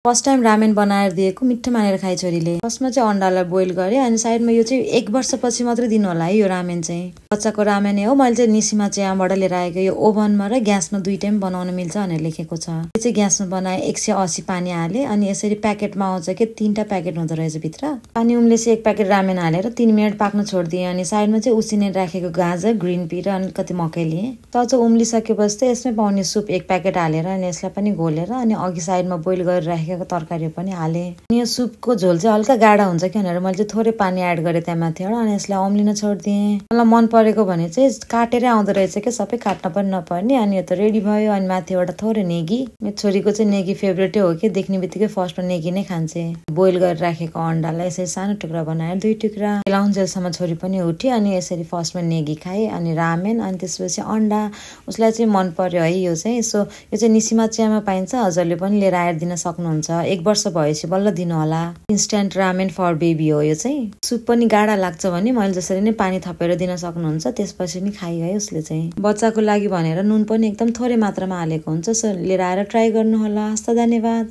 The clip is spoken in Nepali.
फर्स्ट टाइम रामेन बनाएर दिएको मिठो मानेर खाए छोरीले। फर्स्टमा चाहिँ अन्डालाई बोइल गरेँ अनि साइडमा यो चाहिँ 1 वर्षपछि मात्रै दिनु होला है यो रामेन चाहिँ। बच्चाको रामेन हो। मैले चाहिँ निसिमा चियाबाट लिएर आएको। यो ओभनमा र ग्यासमा 2 टाइम बनाउन मिल्छ भनेर लेखेको छ। यो चाहिँ ग्यासमा बनाए 180 पानी हाले अनि यसरी प्याकेटमा आउँछ के 3टा प्याकेट हुँदो रहेछ भित्र। पानी उम्लेसी 1 प्याकेट रामेन हालेर 3 मिनट पाक्न छोडिदिएँ अनि साइडमा चाहिँ उसिनेर राखेको गाजर, ग्रिन पी र अनि कति मकै लिएँ। तल चाहिँ उम्लिसकेपछि चाहिँ यसमै पाउने सुप 1 प्याकेट हालेर अनि यसलाई पनि घोलेर अनि अघि साइडमा बोइल गरेर राखेको तरकारी पनि हालेँ। अनि यो सुपको झोल चाहिँ हल्का गाढा हुन्छ कि भनेर मैले चाहिँ थोरै पानी एड गरेँ त्यहाँ माथिबाट अनि यसलाई अम्लिन छोडिदिएँ। मलाई मन परेको भने चाहिँ काटेरै आउँदो रहेछ कि सबै काट्न पनि नपर्ने। अनि यो त रेडी भयो। अनि माथिबाट थोरै नेगी। मेरो छोरीको चाहिँ नेगी फेभरेटै हो कि देख्ने बित्तिकै फर्स्टमा नेगी नै खान्छे। बोइल गरेर राखेको अन्डालाई यसरी सानो टुक्रा बनाएर 2 टुक्रा लाउन्जेलसम्म छोरी पनि उठी अनि यसरी फर्स्टमा नेगी खाए अनि रामेन अनि त्यसपछि अन्डा। उसलाई चाहिँ मन पर्यो है यो चाहिँ। सो यो चाहिँ निसिमा चियामा पाइन्छ। हजुरले पनि लिएर आएर दिन सक्नुहुन्छ। 1 वर्ष भएपछि बल्ल दिनु होला। इन्स्ट्यान्ट रामेन फर बेबी हो यो चाहिँ। सुप पनि गाढा लाग्छ भने मैले जसरी नै पानी थपेर दिन सक्नुहुन्छ। त्यसपछि नि खाइगयो उसले चाहिँ। बच्चाको लागि भनेर नुन पनि एकदम थोरै मात्रामा हालेको हुन्छ। सो लिएर आएर ट्राई गर्नु होला। हस्त धन्यवाद।